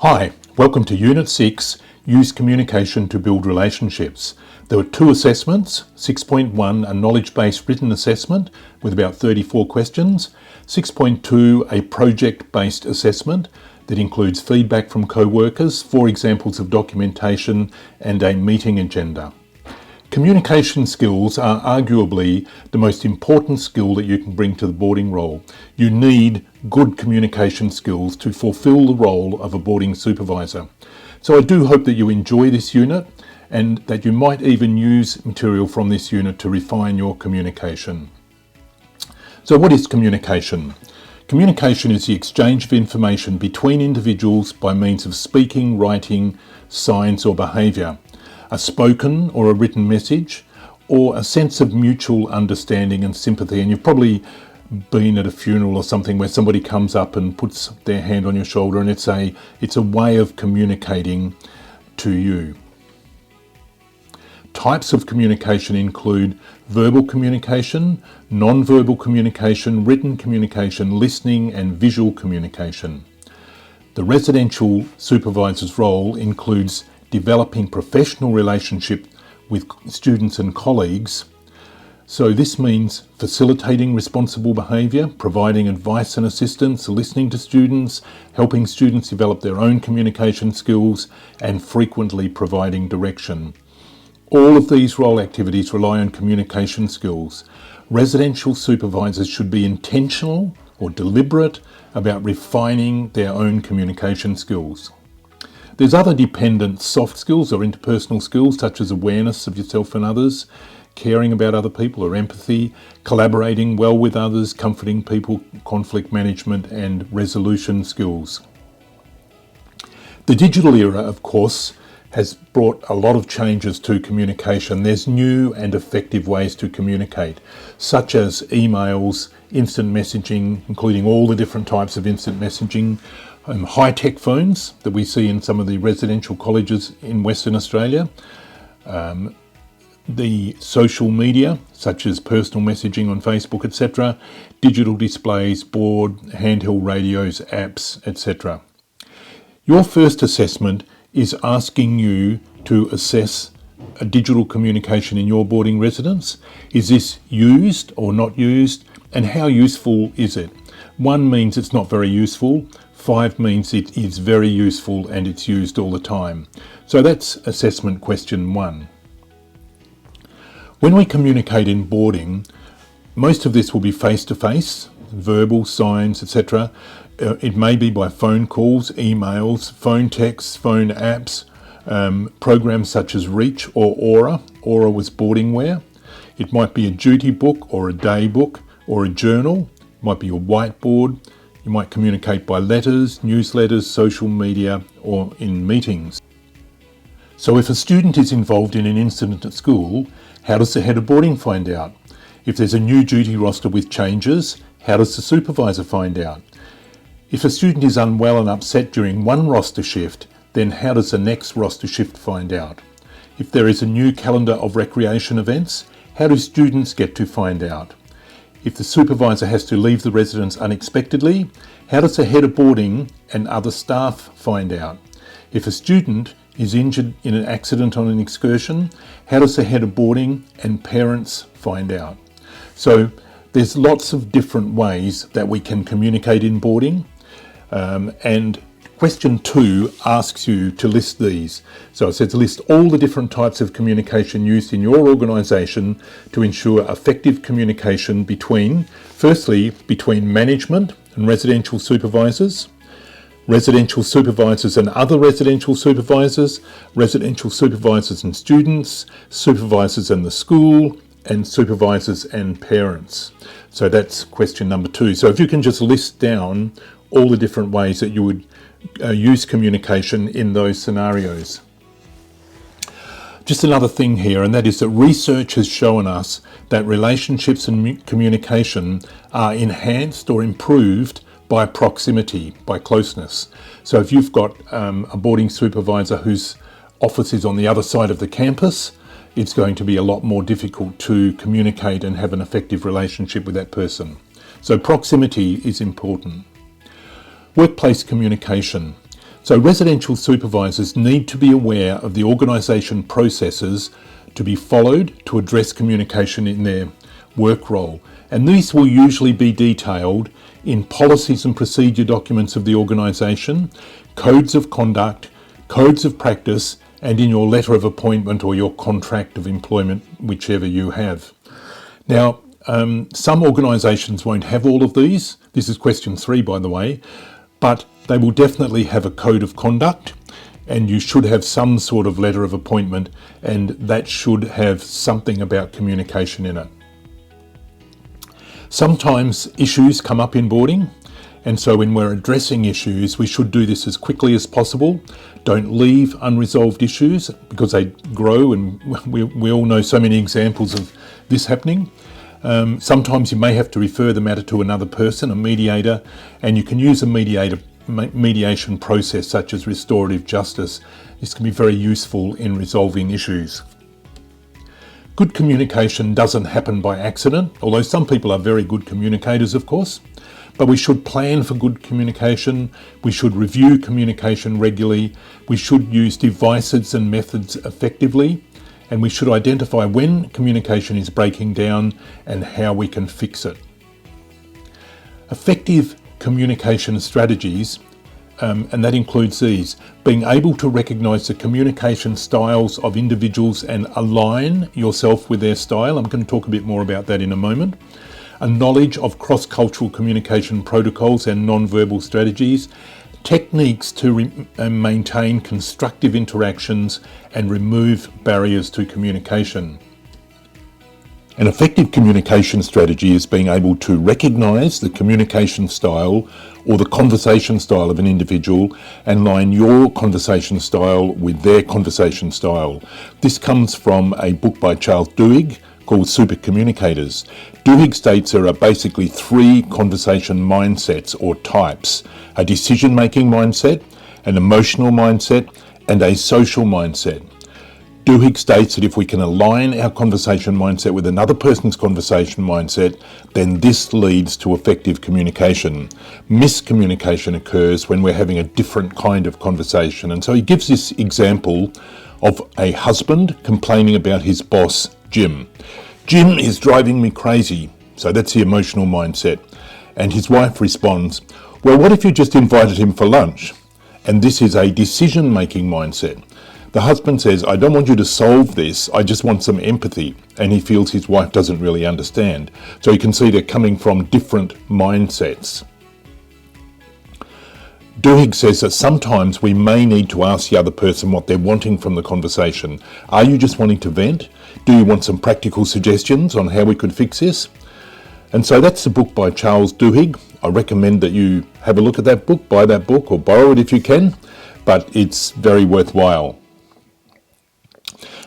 Hi, welcome to Unit 6, Use Communication to Build Relationships. There were two assessments, 6.1 a knowledge-based written assessment with about 34 questions, 6.2 a project-based assessment that includes feedback from co-workers, 4 examples of documentation and a meeting agenda. Communication skills are arguably the most important skill that you can bring to the boarding role. You need good communication skills to fulfill the role of a boarding supervisor. So I do hope that you enjoy this unit and that you might even use material from this unit to refine your communication. So what is communication? Communication is the exchange of information between individuals by means of speaking, writing, signs or behaviour. A spoken or a written message, or a sense of mutual understanding and sympathy. And you've probably been at a funeral or something where somebody comes up and puts their hand on your shoulder, and it's a way of communicating to you. Types of communication include verbal communication, non-verbal communication, written communication, listening and visual communication. The residential supervisor's role includes developing professional relationship with students and colleagues. So this means facilitating responsible behaviour, providing advice and assistance, listening to students, helping students develop their own communication skills, and frequently providing direction. All of these role activities rely on communication skills. Residential supervisors should be intentional or deliberate about refining their own communication skills. There's other dependent soft skills or interpersonal skills such as awareness of yourself and others, caring about other people or empathy, collaborating well with others, comforting people, conflict management and resolution skills. The digital era, of course, has brought a lot of changes to communication. There's new and effective ways to communicate, such as emails, instant messaging, including all the different types of instant messaging, high-tech phones that we see in some of the residential colleges in Western Australia, the social media such as personal messaging on Facebook, etc., digital displays, board, handheld radios, apps, etc. Your first assessment is asking you to assess a digital communication in your boarding residence. Is this used or not used, and how useful is it? 1 means it's not very useful. 5 means it is very useful and it's used all the time. So that's assessment question 1. When we communicate in boarding, most of this will be face-to-face, verbal, signs, etc. It may be by phone calls, emails, phone texts, phone apps, programs such as Reach or Aura. Aura was boarding wear. It might be a duty book or a day book or a journal. It might be a whiteboard. You might communicate by letters, newsletters, social media, or in meetings. So if a student is involved in an incident at school, how does the head of boarding find out? If there's a new duty roster with changes, how does the supervisor find out? If a student is unwell and upset during one roster shift, then how does the next roster shift find out? If there is a new calendar of recreation events, how do students get to find out? If the supervisor has to leave the residence unexpectedly, how does the head of boarding and other staff find out? If a student is injured in an accident on an excursion, how does the head of boarding and parents find out? So there's lots of different ways that we can communicate in boarding, and question 2 asks you to list these. So it says list all the different types of communication used in your organisation to ensure effective communication firstly, between management and residential supervisors and other residential supervisors and students, supervisors and the school, and supervisors and parents. So that's question number 2. So if you can just list down all the different ways that you would use communication in those scenarios. Just another thing here, and that is that research has shown us that relationships and communication are enhanced or improved by proximity, by closeness. So if you've got a boarding supervisor whose office is on the other side of the campus, it's going to be a lot more difficult to communicate and have an effective relationship with that person. So proximity is important. Workplace communication. So residential supervisors need to be aware of the organisation processes to be followed to address communication in their work role. And these will usually be detailed in policies and procedure documents of the organisation, codes of conduct, codes of practice, and in your letter of appointment or your contract of employment, whichever you have. Now, some organisations won't have all of these. This is question 3, by the way, but they will definitely have a code of conduct, and you should have some sort of letter of appointment, and that should have something about communication in it. Sometimes issues come up in boarding, and so when we're addressing issues, we should do this as quickly as possible. Don't leave unresolved issues because they grow, and we all know so many examples of this happening. Sometimes you may have to refer the matter to another person, a mediator, and you can use a mediation process such as restorative justice. This can be very useful in resolving issues. Good communication doesn't happen by accident, although some people are very good communicators, of course. But we should plan for good communication. We should review communication regularly. We should use devices and methods effectively. And we should identify when communication is breaking down and how we can fix it. Effective communication strategies, and that includes these: being able to recognise the communication styles of individuals and align yourself with their style. I'm going to talk a bit more about that in a moment. A knowledge of cross-cultural communication protocols and non-verbal strategies, techniques to maintain constructive interactions and remove barriers to communication. An effective communication strategy is being able to recognise the communication style or the conversation style of an individual and line your conversation style with their conversation style. This comes from a book by Charles Duhigg called Super Communicators. Duhigg states there are basically 3 conversation mindsets or types: a decision-making mindset, an emotional mindset, and a social mindset. Duhigg states that if we can align our conversation mindset with another person's conversation mindset, then this leads to effective communication. Miscommunication occurs when we're having a different kind of conversation. And so he gives this example of a husband complaining about his boss, Jim. Jim is driving me crazy. So that's the emotional mindset. And his wife responds, well, what if you just invited him for lunch? And this is a decision-making mindset. The husband says, I don't want you to solve this, I just want some empathy. And he feels his wife doesn't really understand. So you can see they're coming from different mindsets. Duhigg says that sometimes we may need to ask the other person what they're wanting from the conversation. Are you just wanting to vent? Do you want some practical suggestions on how we could fix this? And so that's the book by Charles Duhigg. I recommend that you have a look at that book, buy that book, or borrow it if you can, but it's very worthwhile.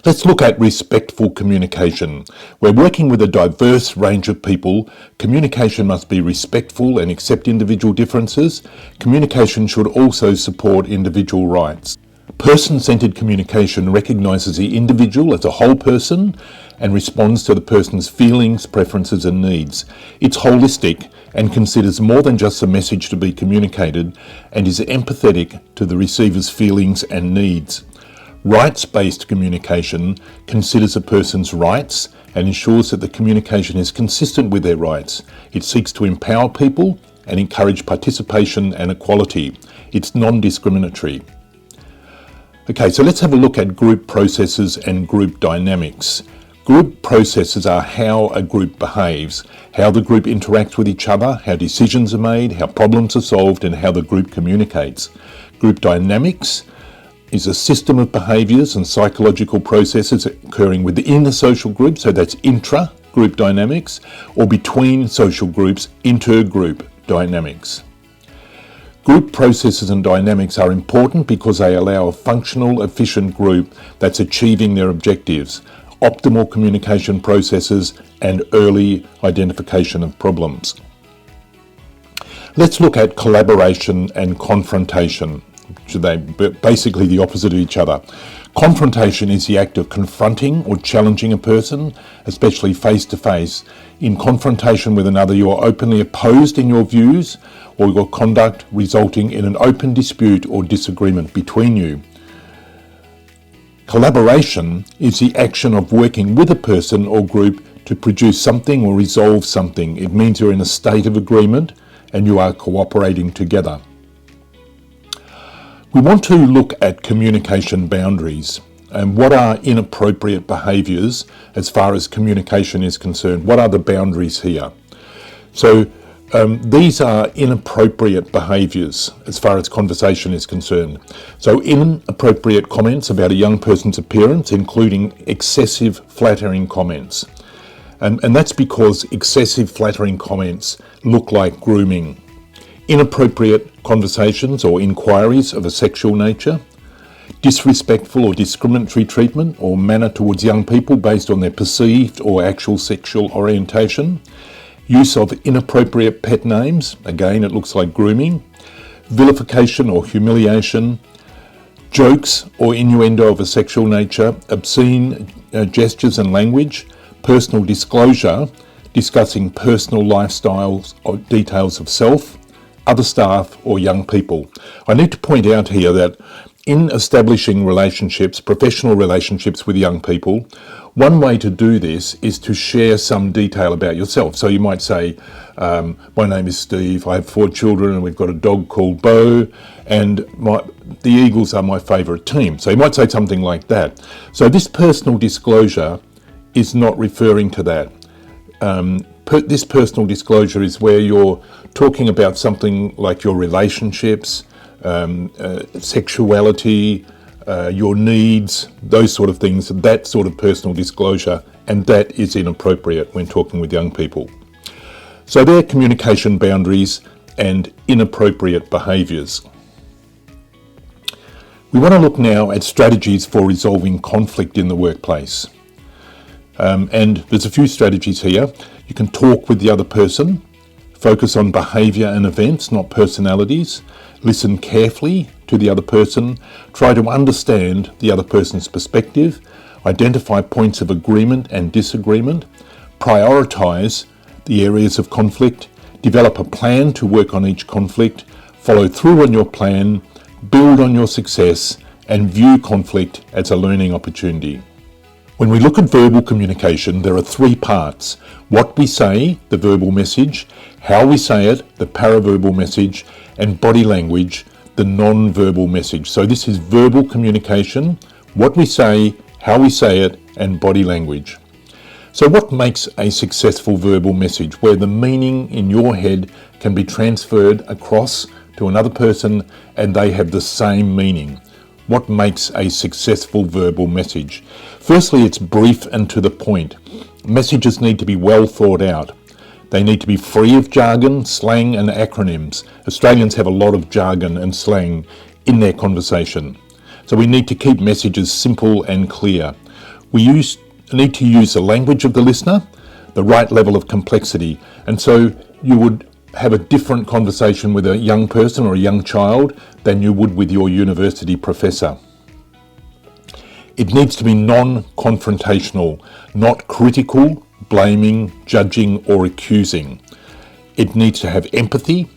Let's look at respectful communication. We're working with a diverse range of people. Communication must be respectful and accept individual differences. Communication should also support individual rights. Person-centered communication recognises the individual as a whole person and responds to the person's feelings, preferences and needs. It's holistic and considers more than just the message to be communicated and is empathetic to the receiver's feelings and needs. Rights-based communication considers a person's rights and ensures that the communication is consistent with their rights. It seeks to empower people and encourage participation and equality. It's non-discriminatory. Okay, so let's have a look at group processes and group dynamics. Group processes are how a group behaves, how the group interacts with each other, how decisions are made, how problems are solved, and how the group communicates. Group dynamics is a system of behaviours and psychological processes occurring within a social group, so that's intra-group dynamics, or between social groups, inter-group dynamics. Group processes and dynamics are important because they allow a functional, efficient group that's achieving their objectives, optimal communication processes, and early identification of problems. Let's look at collaboration and confrontation. They're basically the opposite of each other. Confrontation is the act of confronting or challenging a person, especially face to face. In confrontation with another, you are openly opposed in your views or your conduct, resulting in an open dispute or disagreement between you. Collaboration is the action of working with a person or group to produce something or resolve something. It means you're in a state of agreement and you are cooperating together. We want to look at communication boundaries and what are inappropriate behaviours as far as communication is concerned. What are the boundaries here? So these are inappropriate behaviours as far as conversation is concerned. So inappropriate comments about a young person's appearance, including excessive flattering comments. And that's because excessive flattering comments look like grooming. Inappropriate conversations or inquiries of a sexual nature. Disrespectful or discriminatory treatment or manner towards young people based on their perceived or actual sexual orientation. Use of inappropriate pet names, again it looks like grooming. Vilification or humiliation. Jokes or innuendo of a sexual nature. Obscene gestures and language. Personal disclosure, discussing personal lifestyles or details of self, other staff or young people. I need to point out here that in establishing relationships, professional relationships with young people, one way to do this is to share some detail about yourself. So you might say, my name is Steve, I have 4 children and we've got a dog called Bo, and the Eagles are my favourite team. So you might say something like that. So this personal disclosure is not referring to that. This personal disclosure is where you're talking about something like your relationships, sexuality, your needs, those sort of things, that sort of personal disclosure, and that is inappropriate when talking with young people. So they're communication boundaries and inappropriate behaviours. We want to look now at strategies for resolving conflict in the workplace. And there's a few strategies here. You can talk with the other person, focus on behaviour and events, not personalities, listen carefully to the other person, try to understand the other person's perspective, identify points of agreement and disagreement, prioritise the areas of conflict, develop a plan to work on each conflict, follow through on your plan, build on your success, and view conflict as a learning opportunity. When we look at verbal communication, there are 3 parts. What we say, the verbal message, how we say it, the paraverbal message, and body language, the non-verbal message. So this is verbal communication, what we say, how we say it, and body language. So what makes a successful verbal message where the meaning in your head can be transferred across to another person and they have the same meaning? What makes a successful verbal message? Firstly, it's brief and to the point. Messages need to be well thought out. They need to be free of jargon, slang and acronyms. Australians have a lot of jargon and slang in their conversation. So we need to keep messages simple and clear. We need to use the language of the listener, the right level of complexity. And so you would have a different conversation with a young person or a young child than you would with your university professor. It needs to be non-confrontational, not critical, blaming, judging or accusing. It needs to have empathy,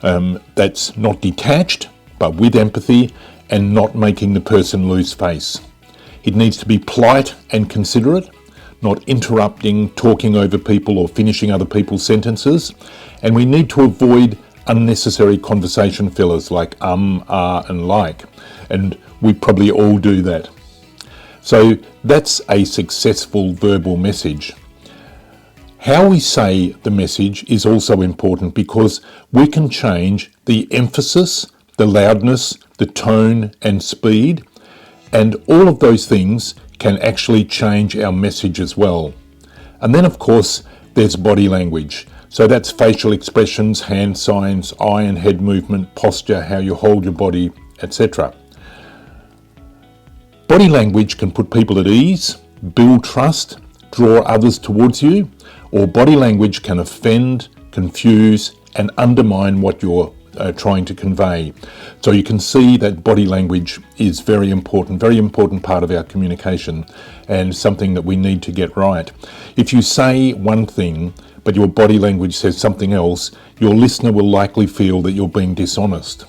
that's not detached but with empathy and not making the person lose face. It needs to be polite and considerate, not interrupting, talking over people or finishing other people's sentences. And we need to avoid unnecessary conversation fillers like and like. And we probably all do that. So that's a successful verbal message. How we say the message is also important because we can change the emphasis, the loudness, the tone and speed, and all of those things can actually change our message as well. And then of course there's body language. So that's facial expressions, hand signs, eye and head movement, posture, how you hold your body, etc. Body language can put people at ease, build trust, draw others towards you, or body language can offend, confuse and undermine what you're trying to convey. So you can see that body language is very important part of our communication, and something that we need to get right. If you say one thing but your body language says something else, your listener will likely feel that you're being dishonest.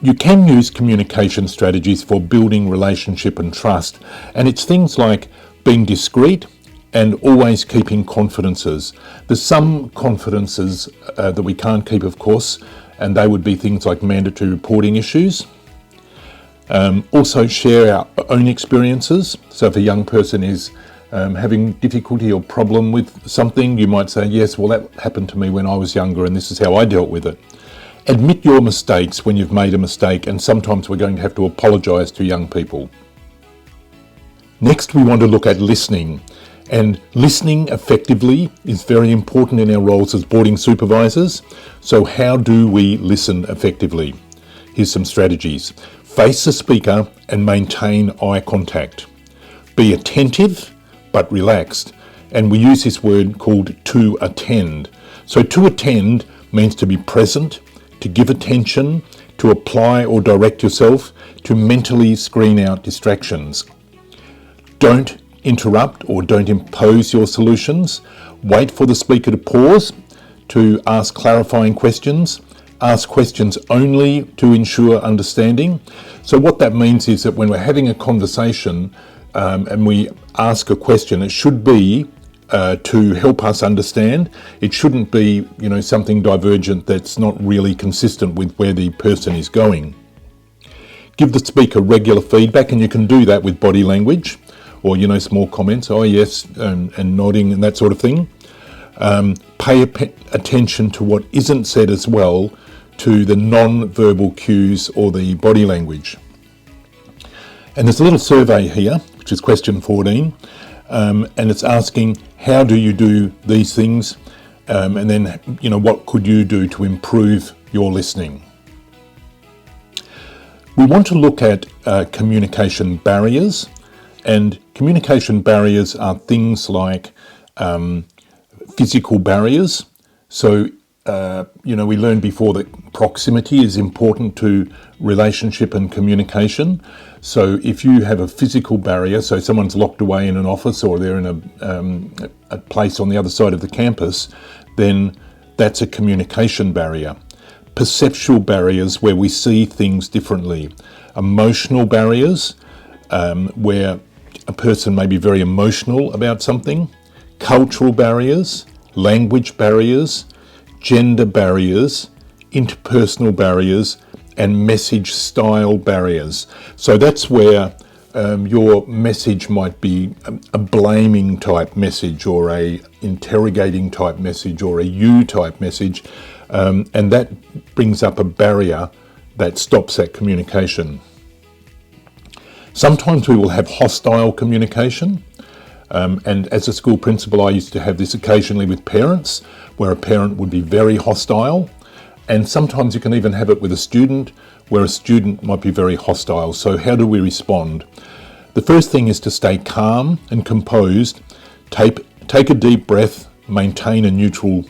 You can use communication strategies for building relationship and trust, and it's things like being discreet and always keeping confidences. There's some confidences that we can't keep, of course, and they would be things like mandatory reporting issues. Also share our own experiences. So if a young person is having difficulty or problem with something, you might say, yes, well, that happened to me when I was younger and this is how I dealt with it. Admit your mistakes when you've made a mistake, and sometimes we're going to have to apologise to young people. Next, we want to look at listening. And listening effectively is very important in our roles as boarding supervisors. So how do we listen effectively? Here's some strategies. Face the speaker and maintain eye contact. Be attentive but relaxed. And we use this word called to attend. So to attend means to be present, to give attention, to apply or direct yourself, to mentally screen out distractions. Don't interrupt or don't impose your solutions. Wait for the speaker to pause to ask clarifying questions. Ask questions only to ensure understanding. So what that means is that when we're having a conversation and we ask a question, it should be to help us understand. It shouldn't be, something divergent that's not really consistent with where the person is going. Give the speaker regular feedback, and you can do that with body language or, small comments, oh yes, and nodding and that sort of thing. Pay attention to what isn't said as well, to the non-verbal cues or the body language. And there's a little survey here, which is question 14, and it's asking, how do you do these things? And then, what could you do to improve your listening? We want to look at communication barriers, and communication barriers are things like physical barriers. So, we learned before that proximity is important to relationship and communication. So if you have a physical barrier, so someone's locked away in an office or they're in a place on the other side of the campus, then that's a communication barrier. Perceptual barriers, where we see things differently. Emotional barriers, where a person may be very emotional about something. Cultural barriers, language barriers, gender barriers, interpersonal barriers, and message style barriers. So that's where your message might be a blaming type message, or a interrogating type message, or a you type message, and that brings up a barrier that stops that communication. Sometimes we will have hostile communication, and as a school principal I used to have this occasionally with parents, where a parent would be very hostile. And sometimes you can even have it with a student, where a student might be very hostile. So how do we respond? The first thing is to stay calm and composed. Take a deep breath, maintain a neutral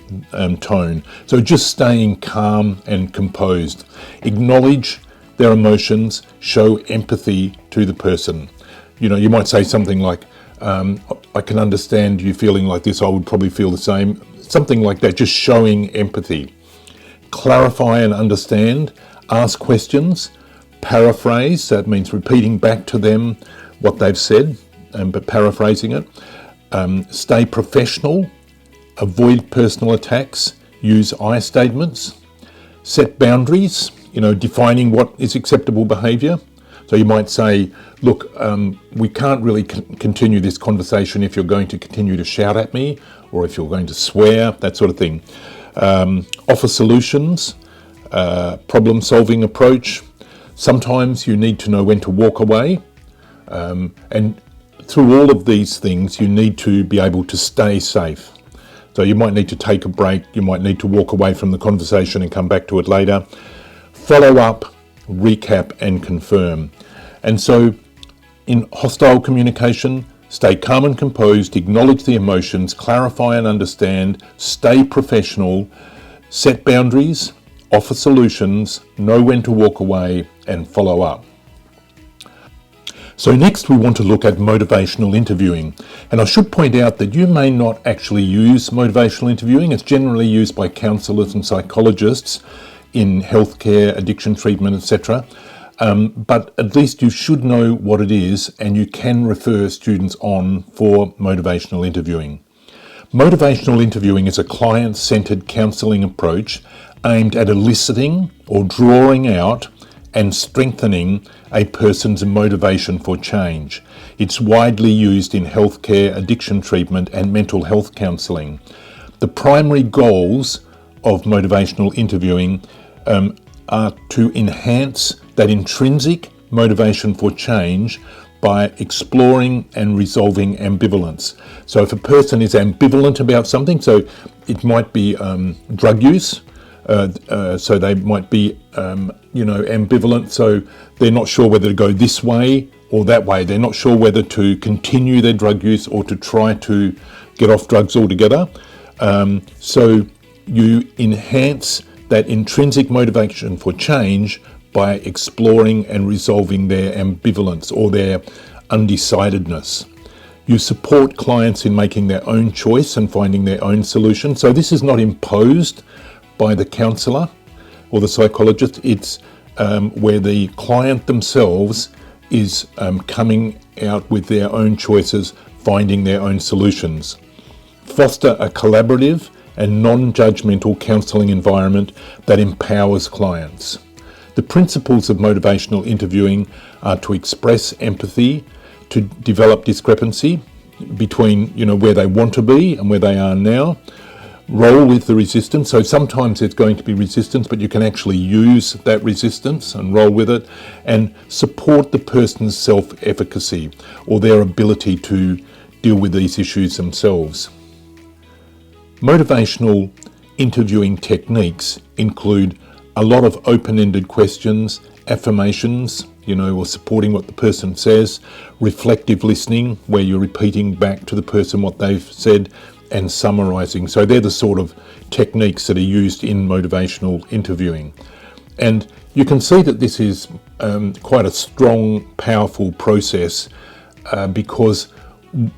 tone. So just staying calm and composed. Acknowledge their emotions, show empathy to the person. You might say something like, I can understand you feeling like this, I would probably feel the same. Something like that, just showing empathy. Clarify and understand, ask questions, paraphrase, that means repeating back to them what they've said, but paraphrasing it. Stay professional, avoid personal attacks, use I statements, set boundaries, defining what is acceptable behaviour. So you might say, look, we can't really continue this conversation if you're going to continue to shout at me, or if you're going to swear, that sort of thing. Offer solutions, problem-solving approach. Sometimes you need to know when to walk away, and through all of these things you need to be able to stay safe. So you might need to take a break, you might need to walk away from the conversation and come back to it later. Follow up, recap and confirm. And so in hostile communication, stay calm and composed, acknowledge the emotions, clarify and understand, stay professional, set boundaries, offer solutions, know when to walk away, and follow up. So next we want to look at motivational interviewing. And I should point out that you may not actually use motivational interviewing. It's generally used by counsellors and psychologists in healthcare, addiction treatment, etc. But at least you should know what it is, and you can refer students on for motivational interviewing. Motivational interviewing is a client-centred counselling approach aimed at eliciting or drawing out and strengthening a person's motivation for change. It's widely used in healthcare, addiction treatment, and mental health counselling. The primary goals of motivational interviewing are to enhance that intrinsic motivation for change by exploring and resolving ambivalence. So if a person is ambivalent about something, so it might be drug use, so they might be, ambivalent, so they're not sure whether to go this way or that way. They're not sure whether to continue their drug use or to try to get off drugs altogether. So you enhance that intrinsic motivation for change by exploring and resolving their ambivalence or their undecidedness. You support clients in making their own choice and finding their own solution. So this is not imposed by the counsellor or the psychologist. It's where the client themselves is coming out with their own choices, finding their own solutions. Foster a collaborative and non-judgmental counselling environment that empowers clients. The principles of motivational interviewing are to express empathy, to develop discrepancy between where they want to be and where they are now. Roll with the resistance. So sometimes there's going to be resistance, but you can actually use that resistance and roll with it, and support the person's self-efficacy or their ability to deal with these issues themselves. Motivational interviewing techniques include a lot of open-ended questions, affirmations, or supporting what the person says, reflective listening, where you're repeating back to the person what they've said, and summarising. So they're the sort of techniques that are used in motivational interviewing. And you can see that this is quite a strong, powerful process because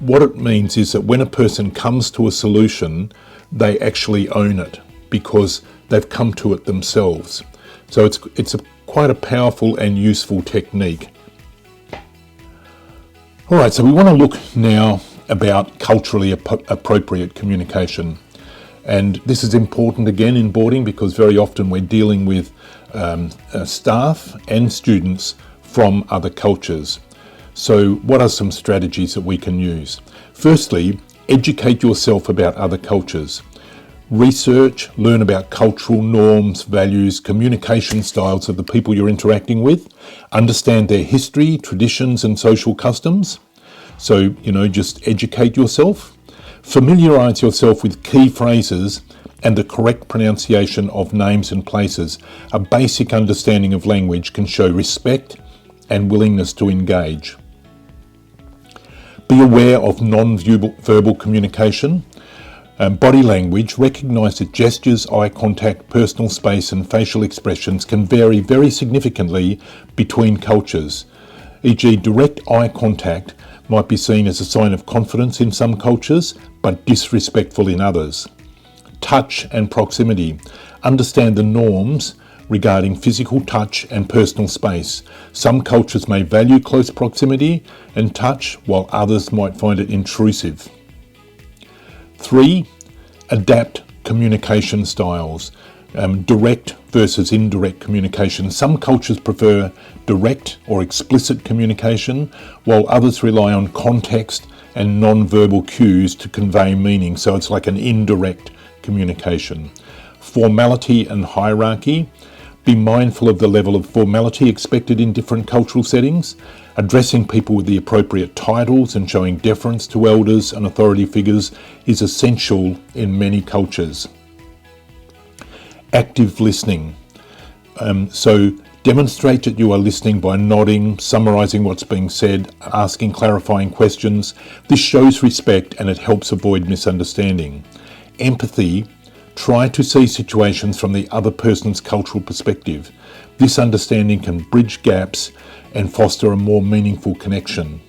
what it means is that when a person comes to a solution, they actually own it because they've come to it themselves. So it's quite a powerful and useful technique. All right, so we want to look now about culturally appropriate communication. And this is important again in boarding because very often we're dealing with staff and students from other cultures. So what are some strategies that we can use? Firstly, educate yourself about other cultures. Research, learn about cultural norms, values, communication styles of the people you're interacting with. Understand their history, traditions, and social customs. So, just educate yourself. Familiarise yourself with key phrases and the correct pronunciation of names and places. A basic understanding of language can show respect and willingness to engage. Be aware of non-verbal communication. Body language, recognise that gestures, eye contact, personal space and facial expressions can vary very significantly between cultures. E.g., direct eye contact might be seen as a sign of confidence in some cultures, but disrespectful in others. Touch and proximity. Understand the norms regarding physical touch and personal space. Some cultures may value close proximity and touch, while others might find it intrusive. 3. Adapt communication styles. Direct versus indirect communication. Some cultures prefer direct or explicit communication, while others rely on context and non-verbal cues to convey meaning. So it's like an indirect communication. Formality and hierarchy. Be mindful of the level of formality expected in different cultural settings. Addressing people with the appropriate titles and showing deference to elders and authority figures is essential in many cultures. Active listening. So demonstrate that you are listening by nodding, summarising what's being said, asking clarifying questions. This shows respect and it helps avoid misunderstanding. Empathy. Try to see situations from the other person's cultural perspective. This understanding can bridge gaps and foster a more meaningful connection.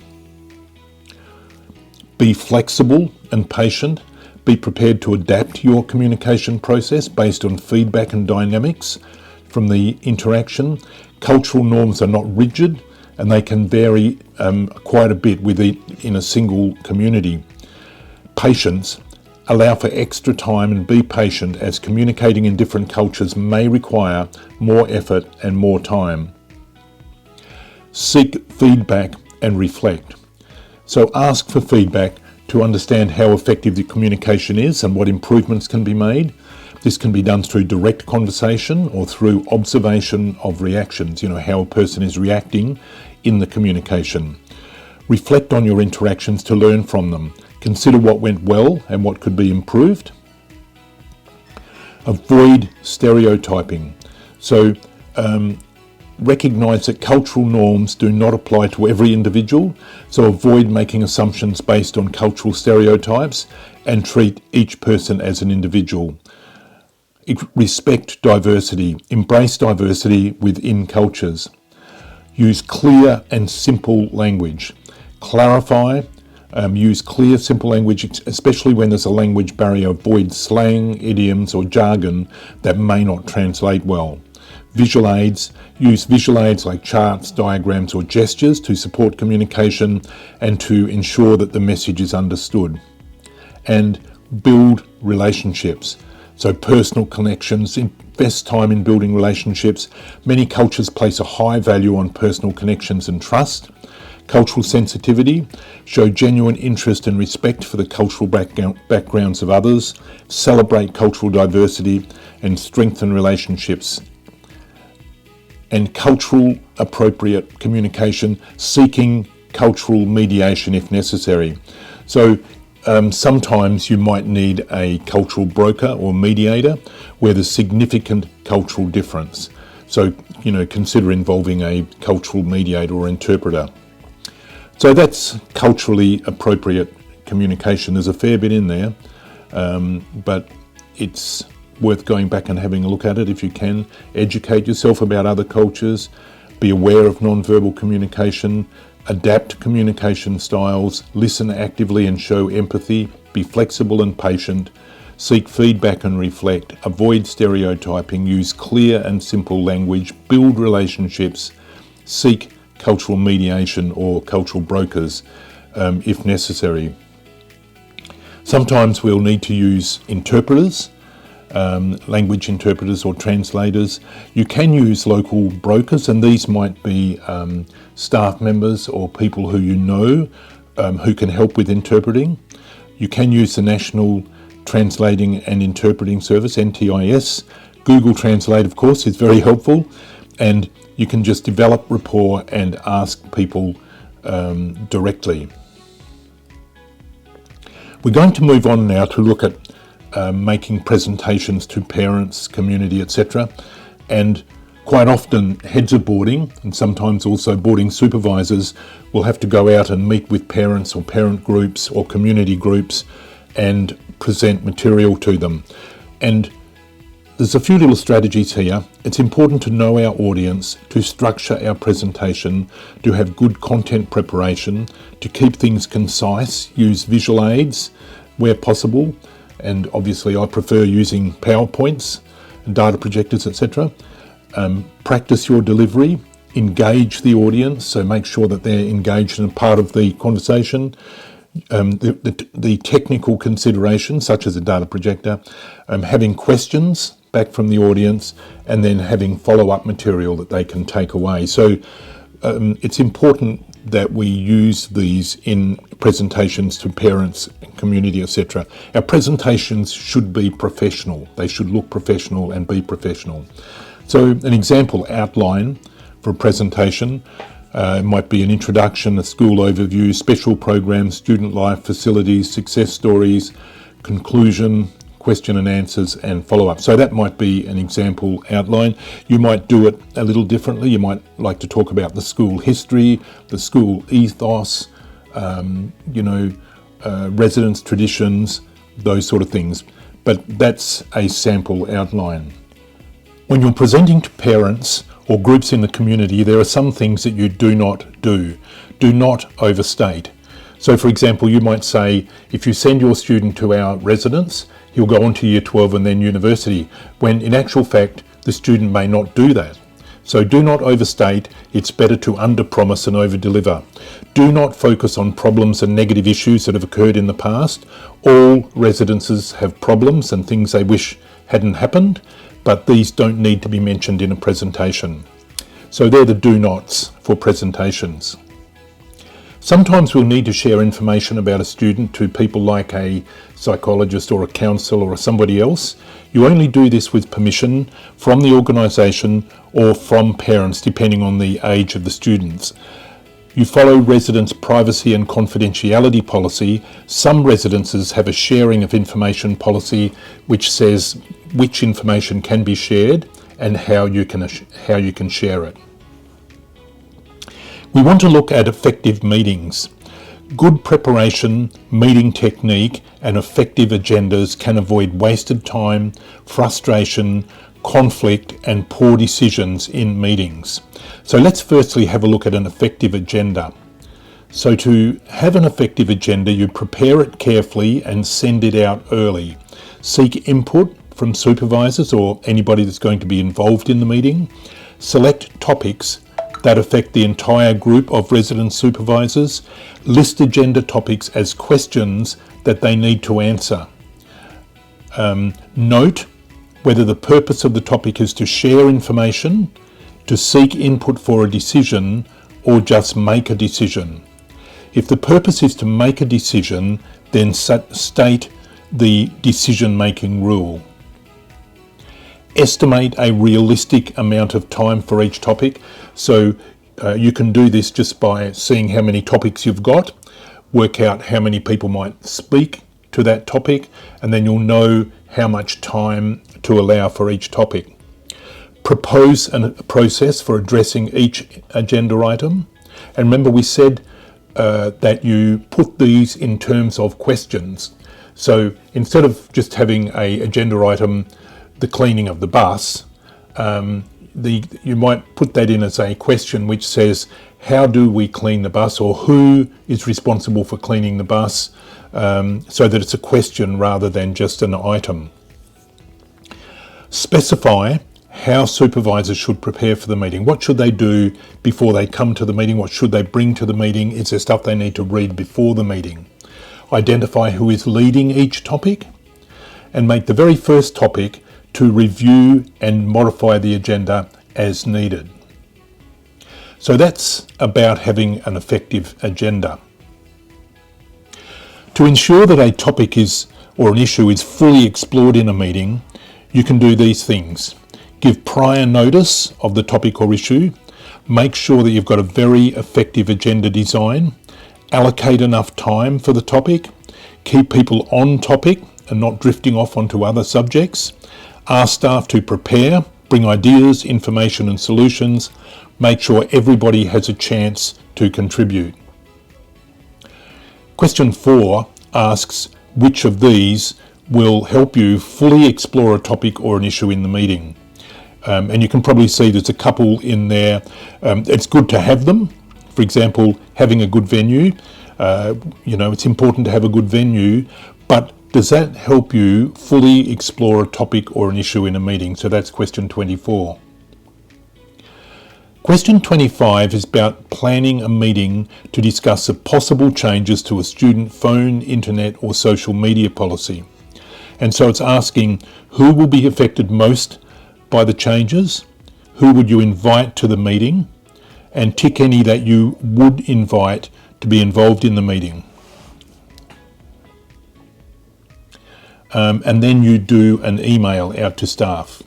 Be flexible and patient. Be prepared to adapt your communication process based on feedback and dynamics from the interaction. Cultural norms are not rigid and they can vary quite a bit in a single community. Patience. Allow for extra time and be patient, as communicating in different cultures may require more effort and more time. Seek feedback and reflect. So ask for feedback to understand how effective the communication is and what improvements can be made. This can be done through direct conversation or through observation of reactions, how a person is reacting in the communication. Reflect on your interactions to learn from them. Consider what went well and what could be improved. Avoid stereotyping. So recognise that cultural norms do not apply to every individual, so avoid making assumptions based on cultural stereotypes and treat each person as an individual. Respect diversity. Embrace diversity within cultures. Use clear and simple language. Clarify. Use clear, simple language, especially when there's a language barrier. Avoid slang, idioms or jargon that may not translate well. Visual aids. Use visual aids like charts, diagrams or gestures to support communication and to ensure that the message is understood. And build relationships. So personal connections. Invest time in building relationships. Many cultures place a high value on personal connections and trust. Cultural sensitivity. Show genuine interest and respect for the cultural backgrounds of others. Celebrate cultural diversity and strengthen relationships. And cultural appropriate communication, seeking cultural mediation if necessary. So sometimes you might need a cultural broker or mediator where there's significant cultural difference. So, consider involving a cultural mediator or interpreter. So that's culturally appropriate communication. There's a fair bit in there, but it's worth going back and having a look at it if you can. Educate yourself about other cultures, be aware of non-verbal communication, adapt communication styles, listen actively and show empathy, be flexible and patient, seek feedback and reflect, avoid stereotyping, use clear and simple language, build relationships, seek cultural mediation or cultural brokers if necessary. Sometimes we'll need to use interpreters, language interpreters or translators. You can use local brokers, and these might be staff members or people who who can help with interpreting. You can use the National Translating and Interpreting Service, NTIS. Google Translate, of course, is very helpful, and you can just develop rapport and ask people directly. We're going to move on now to look at making presentations to parents, community, etc. And quite often heads of boarding, and sometimes also boarding supervisors, will have to go out and meet with parents or parent groups or community groups and present material to them. And there's a few little strategies here. It's important to know our audience, to structure our presentation, to have good content preparation, to keep things concise, use visual aids where possible, and obviously I prefer using PowerPoints and data projectors, etc. Practice your delivery, engage the audience, so make sure that they're engaged and part of the conversation. The technical considerations, such as a data projector, having questions back from the audience, and then having follow-up material that they can take away. So it's important that we use these in presentations to parents, community, etc. Our presentations should be professional. They should look professional and be professional. So an example outline for a presentation might be an introduction, a school overview, special programs, student life, facilities, success stories, conclusion, question and answers, and follow-up. So that might be an example outline. You might do it a little differently. You might like to talk about the school history, the school ethos, residents' traditions, those sort of things. but that's a sample outline. When you're presenting to parents or groups in the community, there are some things that you do not do. Do not overstate. So for example, you might say, if you send your student to our residence, he'll go on to year 12 and then university, when in actual fact, the student may not do that. So do not overstate. It's better to under-promise and over-deliver. Do not focus on problems and negative issues that have occurred in the past. All residences have problems and things they wish hadn't happened, but these don't need to be mentioned in a presentation. So they're the do nots for presentations. Sometimes we'll need to share information about a student to people like a psychologist or a counsellor or somebody else. You only do this with permission from the organisation or from parents, depending on the age of the students. You follow residents' privacy and confidentiality policy. Some residences have a sharing of information policy which says which information can be shared and how you can share it. We want to look at effective meetings. Good preparation, meeting technique and effective agendas can avoid wasted time, frustration, conflict and poor decisions in meetings. So let's firstly have a look at an effective agenda. So to have an effective agenda, you prepare it carefully and send it out early. Seek input from supervisors or anybody that's going to be involved in the meeting. Select topics that affect the entire group of resident supervisors. List agenda topics as questions that they need to answer. Note whether the purpose of the topic is to share information, to seek input for a decision, or just make a decision. If the purpose is to make a decision, then state the decision-making rule. Estimate a realistic amount of time for each topic. So you can do this just by seeing how many topics you've got, work out how many people might speak to that topic, and then you'll know how much time to allow for each topic. Propose a process for addressing each agenda item. And remember, we said that you put these in terms of questions. So instead of just having an agenda item, the cleaning of the bus, you might put that in as a question which says, how do we clean the bus, or who is responsible for cleaning the bus, so that it's a question rather than just an item. Specify how supervisors should prepare for the meeting. What should they do before they come to the meeting? What should they bring to the meeting? Is there stuff they need to read before the meeting? Identify who is leading each topic, and make the very first topic to review and modify the agenda as needed. So that's about having an effective agenda. To ensure that a topic or an issue is fully explored in a meeting, you can do these things. Give prior notice of the topic or issue. Make sure that you've got a very effective agenda design. Allocate enough time for the topic. Keep people on topic and not drifting off onto other subjects. Ask staff to prepare, bring ideas, information and solutions. Make sure everybody has a chance to contribute. Question 4 asks which of these will help you fully explore a topic or an issue in the meeting. And you can probably see there's a couple in there. It's good to have them. For example, having a good venue. It's important to have a good venue, but does that help you fully explore a topic or an issue in a meeting? So that's question 24. Question 25 is about planning a meeting to discuss the possible changes to a student phone, internet or social media policy. And so it's asking who will be affected most by the changes, who would you invite to the meeting, and tick any that you would invite to be involved in the meeting. And then you do an email out to staff.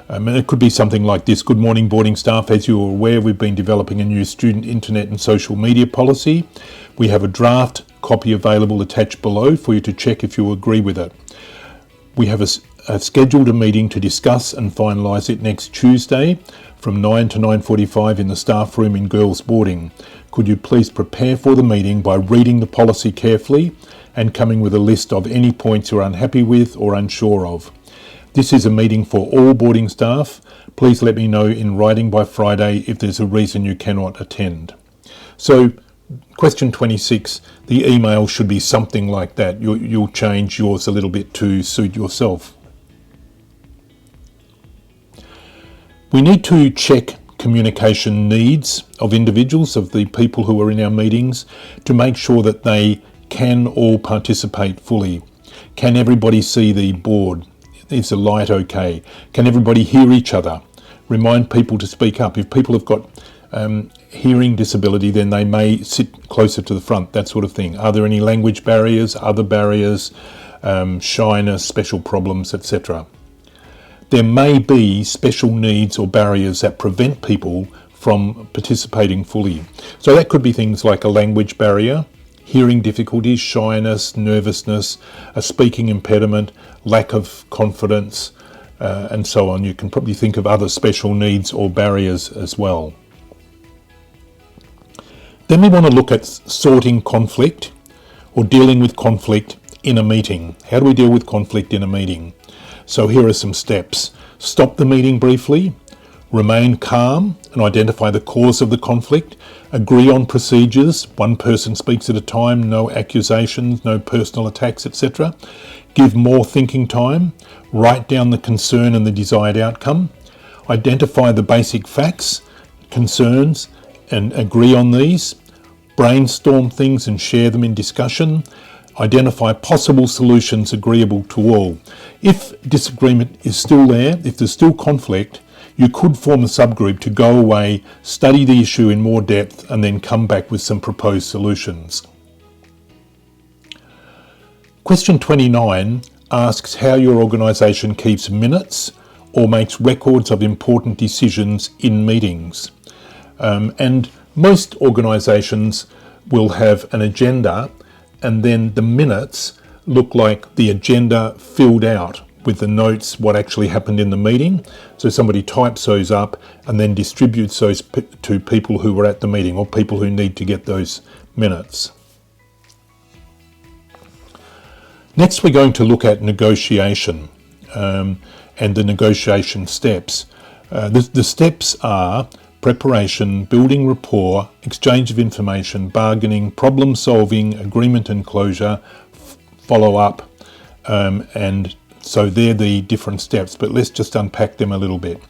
And it could be something like this. Good morning, boarding staff. As you are aware, we've been developing a new student internet and social media policy. We have a draft copy available attached below for you to check if you agree with it. We have scheduled a meeting to discuss and finalise it next Tuesday from 9 to 9:45 in the staff room in girls' boarding. Could you please prepare for the meeting by reading the policy carefully and coming with a list of any points you're unhappy with or unsure of. This is a meeting for all boarding staff. Please let me know in writing by Friday if there's a reason you cannot attend. So, question 26, the email should be something like that. You'll change yours a little bit to suit yourself. We need to check communication needs of individuals, of the people who are in our meetings, to make sure that they can all participate fully. Can everybody see the board? Is the light okay? Can everybody hear each other? Remind people to speak up. If people have got hearing disability, then they may sit closer to the front, that sort of thing. Are there any language barriers, other barriers, shyness, special problems, etc.? There may be special needs or barriers that prevent people from participating fully. So that could be things like a language barrier, hearing difficulties, shyness, nervousness, a speaking impediment, lack of confidence, and so on. You can probably think of other special needs or barriers as well. Then we want to look at sorting conflict or dealing with conflict in a meeting. How do we deal with conflict in a meeting? So here are some steps. Stop the meeting briefly, remain calm and identify the cause of the conflict, agree on procedures, one person speaks at a time, no accusations, no personal attacks, etc. Give more thinking time, write down the concern and the desired outcome, identify the basic facts, concerns, and agree on these, brainstorm things and share them in discussion, identify possible solutions agreeable to all. If disagreement is still there, if there's still conflict, you could form a subgroup to go away, study the issue in more depth, and then come back with some proposed solutions. Question 29 asks how your organisation keeps minutes or makes records of important decisions in meetings. And most organisations will have an agenda, and then the minutes look like the agenda filled out with the notes, what actually happened in the meeting. So somebody types those up and then distributes those to people who were at the meeting or people who need to get those minutes. Next, we're going to look at negotiation and the negotiation steps. The steps are preparation, building rapport, exchange of information, bargaining, problem solving, agreement and closure, follow up, and so they're the different steps, but let's just unpack them a little bit.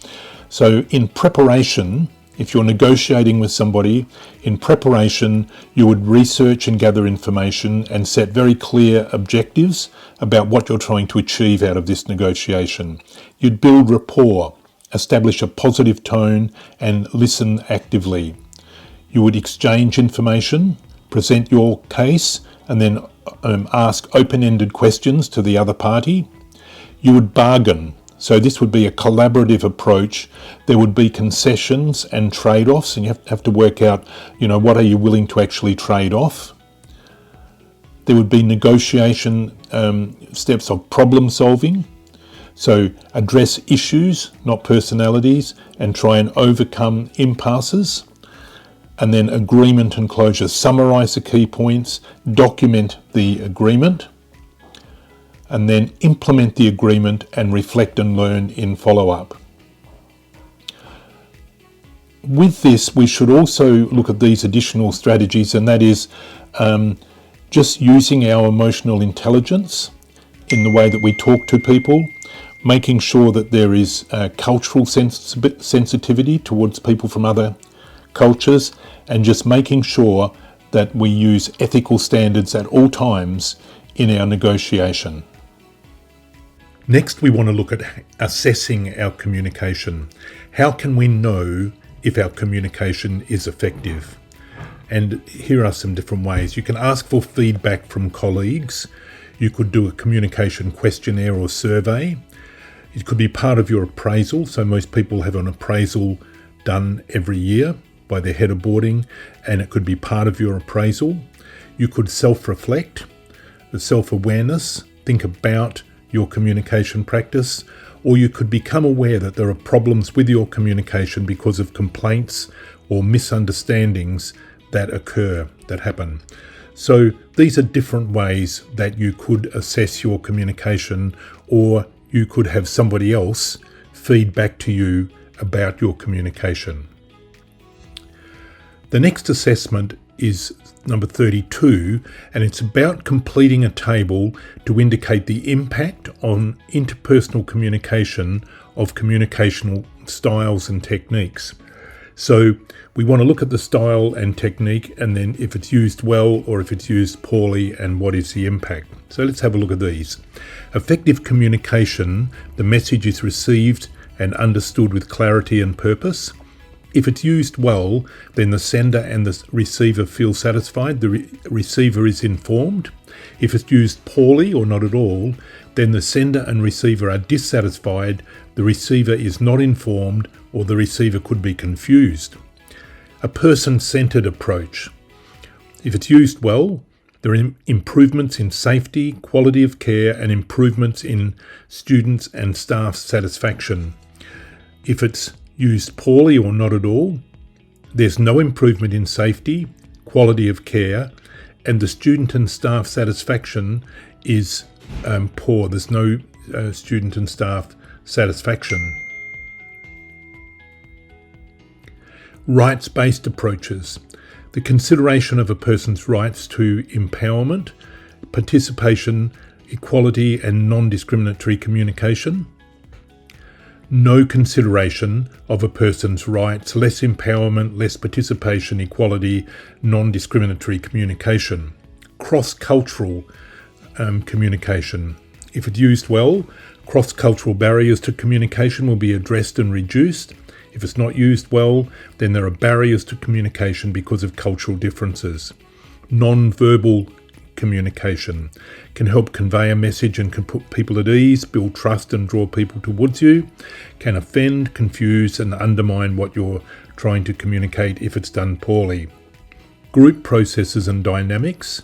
So in preparation, if you're negotiating with somebody, in preparation, you would research and gather information and set very clear objectives about what you're trying to achieve out of this negotiation. You'd build rapport, establish a positive tone, and listen actively. You would exchange information, present your case, and then ask open-ended questions to the other party. You would bargain. So this would be a collaborative approach. There would be concessions and trade-offs, and you have to work out, what are you willing to actually trade off? There would be negotiation steps of problem solving. So address issues, not personalities, and try and overcome impasses. And then agreement and closure. Summarise the key points, document the agreement, and then implement the agreement and reflect and learn in follow-up. With this, we should also look at these additional strategies, and that is just using our emotional intelligence in the way that we talk to people, making sure that there is cultural sensitivity towards people from other cultures, and just making sure that we use ethical standards at all times in our negotiation. Next, we want to look at assessing our communication. How can we know if our communication is effective? And here are some different ways. You can ask for feedback from colleagues. You could do a communication questionnaire or survey. It could be part of your appraisal. So most people have an appraisal done every year by their head of boarding, and it could be part of your appraisal. You could self-reflect, the self-awareness, think about your communication practice, or you could become aware that there are problems with your communication because of complaints or misunderstandings that occur, that happen. So these are different ways that you could assess your communication, or you could have somebody else feed back to you about your communication. The next assessment is number 32, and it's about completing a table to indicate the impact on interpersonal communication of communicational styles and techniques. So we want to look at the style and technique, and then if it's used well or if it's used poorly, and what is the impact. So let's have a look at these. Effective communication: the message is received and understood with clarity and purpose. If it's used well, then the sender and the receiver feel satisfied, the receiver is informed. If it's used poorly or not at all, then the sender and receiver are dissatisfied, the receiver is not informed, or the receiver could be confused. A person-centered approach: if it's used well, there are improvements in safety, quality of care, and improvements in students' and staff satisfaction. If it's used poorly or not at all, there's no improvement in safety, quality of care, and the student and staff satisfaction is poor. There's no student and staff satisfaction. Rights-based approaches: the consideration of a person's rights to empowerment, participation, equality, and non-discriminatory communication. No consideration of a person's rights, less empowerment, less participation, equality, non-discriminatory communication. Cross-cultural communication: if it's used well, cross-cultural barriers to communication will be addressed and reduced. If it's not used well, then there are barriers to communication because of cultural differences. Non-verbal communication can help convey a message and can put people at ease, build trust and draw people towards you, can offend, confuse and undermine what you're trying to communicate if it's done poorly. Group processes and dynamics: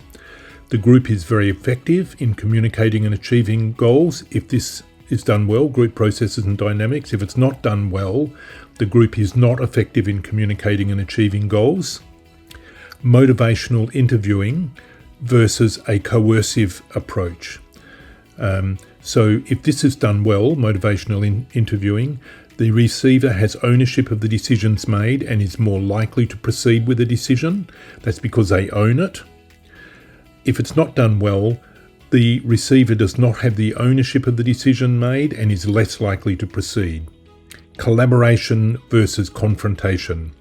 the group is very effective in communicating and achieving goals if this is done well. Group processes and dynamics: if it's not done well, the group is not effective in communicating and achieving goals. Motivational interviewing versus a coercive approach. So if this is done well, motivational interviewing, the receiver has ownership of the decisions made and is more likely to proceed with a decision. That's because they own it. If it's not done well, the receiver does not have the ownership of the decision made and is less likely to proceed. Collaboration versus confrontation: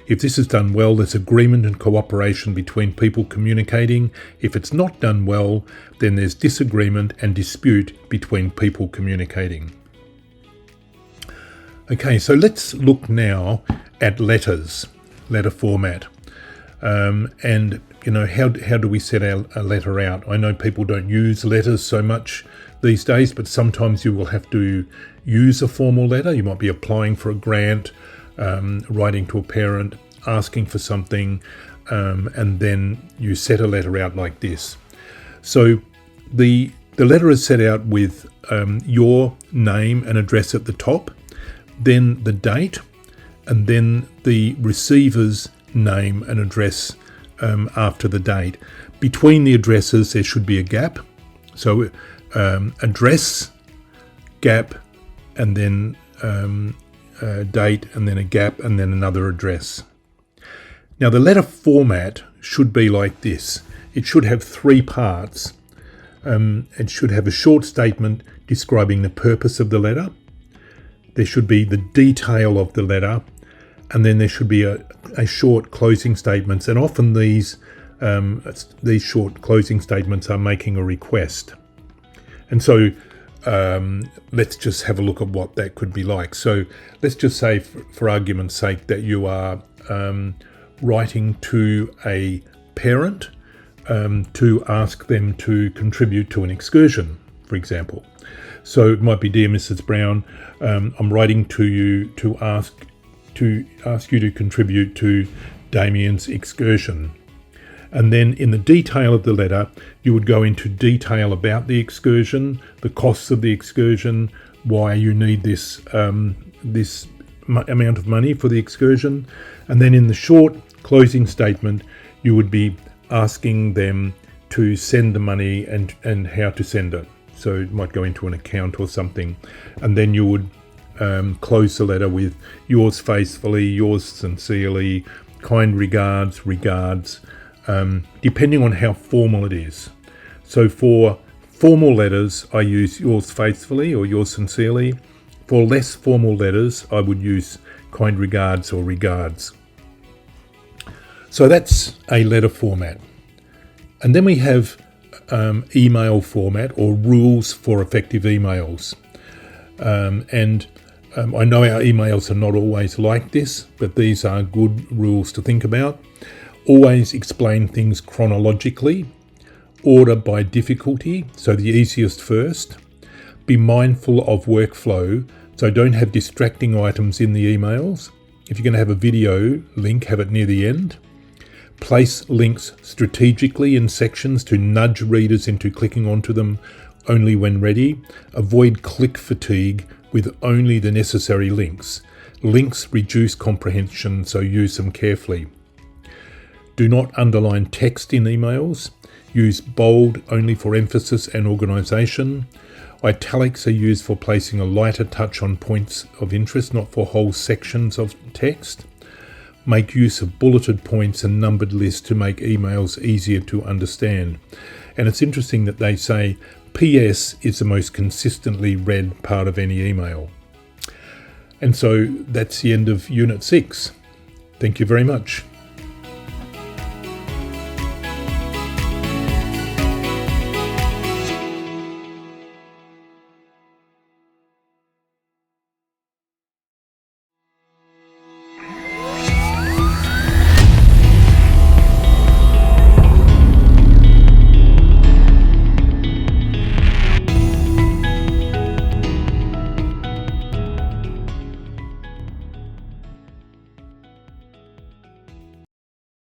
if this is done well, there's agreement and cooperation between people communicating. If it's not done well, then there's disagreement and dispute between people communicating. Okay, so let's look now at letters, letter format. And how do we set a letter out? I know people don't use letters so much these days, but sometimes you will have to use a formal letter. You might be applying for a grant, writing to a parent, asking for something, and then you set a letter out like this. So the letter is set out with your name and address at the top, then the date, and then the receiver's name and address after the date. Between the addresses there should be a gap. So address, gap, and then date, and then a gap, and then another address. Now the letter format should be like this. It should have three parts. It should have a short statement describing the purpose of the letter. There should be the detail of the letter, and then there should be a short closing statements. And often these short closing statements are making a request. And so let's just have a look at what that could be like. So let's just say, for argument's sake, that you are writing to a parent to ask them to contribute to an excursion, for example. So it might be, "Dear Mrs. Brown, I'm writing to you to ask you to contribute to Damien's excursion." And then in the detail of the letter, you would go into detail about the excursion, the costs of the excursion, why you need this amount of money for the excursion. And then in the short closing statement, you would be asking them to send the money and how to send it. So it might go into an account or something. And then you would close the letter with yours faithfully, yours sincerely, kind regards, depending on how formal it is. So for formal letters, I use yours faithfully or yours sincerely. For less formal letters, I would use kind regards or regards. So that's a letter format. And then we have email format or rules for effective emails. I know our emails are not always like this, but these are good rules to think about. Always explain things chronologically. Order by difficulty, so the easiest first. Be mindful of workflow, so don't have distracting items in the emails. If you're going to have a video link, have it near the end. Place links strategically in sections to nudge readers into clicking onto them only when ready. Avoid click fatigue with only the necessary links. Links reduce comprehension, so use them carefully. Do not underline text in emails. Use bold only for emphasis and organisation. Italics are used for placing a lighter touch on points of interest, not for whole sections of text. Make use of bulleted points and numbered lists to make emails easier to understand. And it's interesting that they say PS is the most consistently read part of any email. And so that's the end of Unit 6. Thank you very much.